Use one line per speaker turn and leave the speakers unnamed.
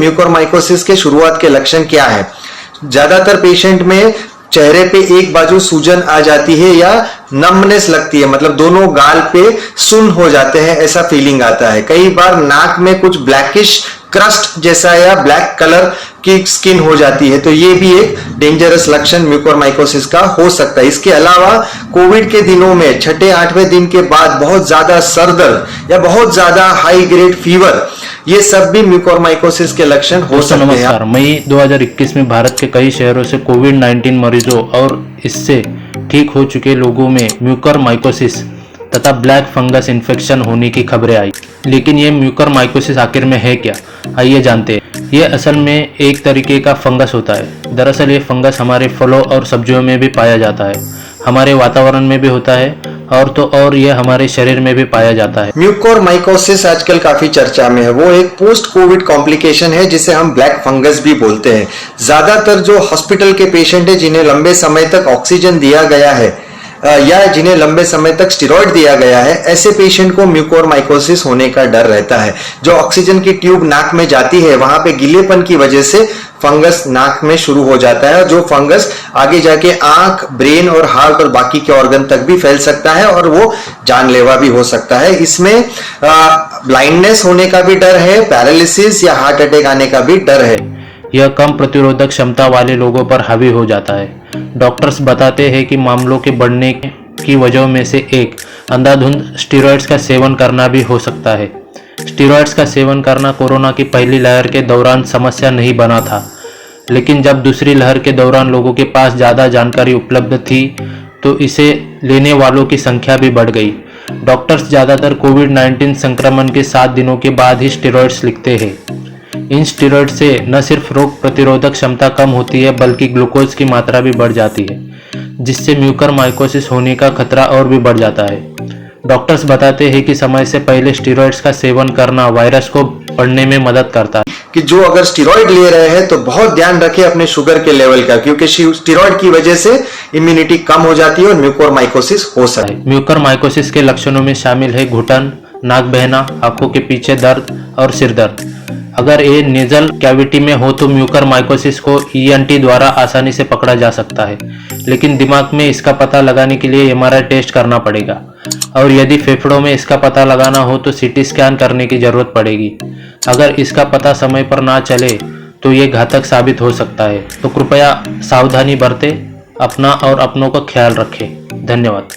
Mucormycosis के शुरुआत के लक्षण क्या है? ज्यादातर पेशेंट में चेहरे पे एक बाजू सूजन आ जाती है या नमनेस लगती है, मतलब दोनों गाल पे सुन्न हो जाते हैं, ऐसा फीलिंग आता है। कई बार नाक में कुछ ब्लैकिश क्रस्ट जैसा या ब्लैक कलर की स्किन हो जाती है, तो ये भी एक डेंजरस लक्षण म्यूकोरमाइकोसिस का हो सकता है। इसके अलावा कोविड के दिनों में 6-8वें दिन के बाद बहुत ज्यादा सर दर्द या बहुत ज्यादा हाई ग्रेड फीवर, ये सब भी म्यूकोरमाइकोसिस के लक्षण हो सकते हैं।
नमस्कार, मई 2021 में भारत के कई शहरों से कोविड-19 मरीजों और इससे ठीक हो चुके लोगों में म्यूकोरमाइकोसिस तथा ब्लैक फंगस इन्फेक्शन होने की खबरें आई। लेकिन ये म्यूकोरमाइकोसिस आखिर में है क्या, आइए जानते हैं। ये असल में एक तरीके का फंगस होता है। दरअसल ये फंगस हमारे फलों और सब्जियों में भी पाया जाता है, हमारे वातावरण में भी होता है और यह हमारे शरीर में भी पाया जाता है।
म्यूकोरमाइकोसिस आजकल काफी चर्चा में है। वो एक पोस्ट कोविड कॉम्प्लिकेशन है जिसे हम ब्लैक फंगस भी बोलते हैं। ज्यादातर जो हॉस्पिटल के पेशेंट है जिन्हें लंबे समय तक ऑक्सीजन दिया गया है या जिन्हें लंबे समय तक स्टेरॉइड दिया गया है, ऐसे पेशेंट को म्यूकोरमाइकोसिस होने का डर रहता है। जो ऑक्सीजन की ट्यूब नाक में जाती है, वहां पे गीलेपन की वजह से फंगस नाक में शुरू हो जाता है, जो फंगस आगे जाके आंख, ब्रेन और हार्ट और बाकी के ऑर्गन तक भी फैल सकता है और वो जानलेवा भी हो सकता है। इसमें ब्लाइंडनेस होने का भी डर है, पैरालिसिस या हार्ट अटैक आने का भी डर है।
यह कम प्रतिरोधक क्षमता वाले लोगों पर हावी हो जाता है। डॉक्टर्स बताते हैं कि मामलों के बढ़ने की वजहों में से एक अंधाधुंध स्टेरॉइड्स का सेवन करना भी हो सकता है। स्टेरॉइड्स का सेवन करना कोरोना की पहली लहर के दौरान समस्या नहीं बना था, लेकिन जब दूसरी लहर के दौरान लोगों के पास ज़्यादा जानकारी उपलब्ध थी तो इसे लेने वालों की संख्या भी बढ़ गई। डॉक्टर्स ज़्यादातर कोविड-19 संक्रमण के 7 दिनों के बाद ही स्टेरॉइड्स लिखते हैं। इन स्टेरॉइड से न सिर्फ रोग प्रतिरोधक क्षमता कम होती है बल्कि ग्लूकोज की मात्रा भी बढ़ जाती है, जिससे म्यूकोरमाइकोसिस होने का खतरा और भी बढ़ जाता है। डॉक्टर्स बताते हैं कि समय से पहले स्टेरॉइड्स का सेवन करना वायरस को बढ़ने में मदद करता है।
कि जो अगर स्टेरॉइड ले रहे हैं तो बहुत ध्यान रखें अपने शुगर के लेवल का, क्योंकि स्टेरॉइड की वजह से इम्यूनिटी कम हो जाती है और म्यूकोरमाइकोसिस हो सकता है।
म्यूकोरमाइकोसिस के लक्षणों में शामिल है घुटन, नाक बहना, आंखों के पीछे दर्द और सिर दर्द। अगर ये नेजल कैविटी में हो तो म्यूकोरमाइकोसिस को ENT द्वारा आसानी से पकड़ा जा सकता है, लेकिन दिमाग में इसका पता लगाने के लिए MRI टेस्ट करना पड़ेगा और यदि फेफड़ों में इसका पता लगाना हो तो CT स्कैन करने की जरूरत पड़ेगी। अगर इसका पता समय पर ना चले तो ये घातक साबित हो सकता है। तो कृपया सावधानी बरतें, अपना और अपनों का ख्याल रखें। धन्यवाद।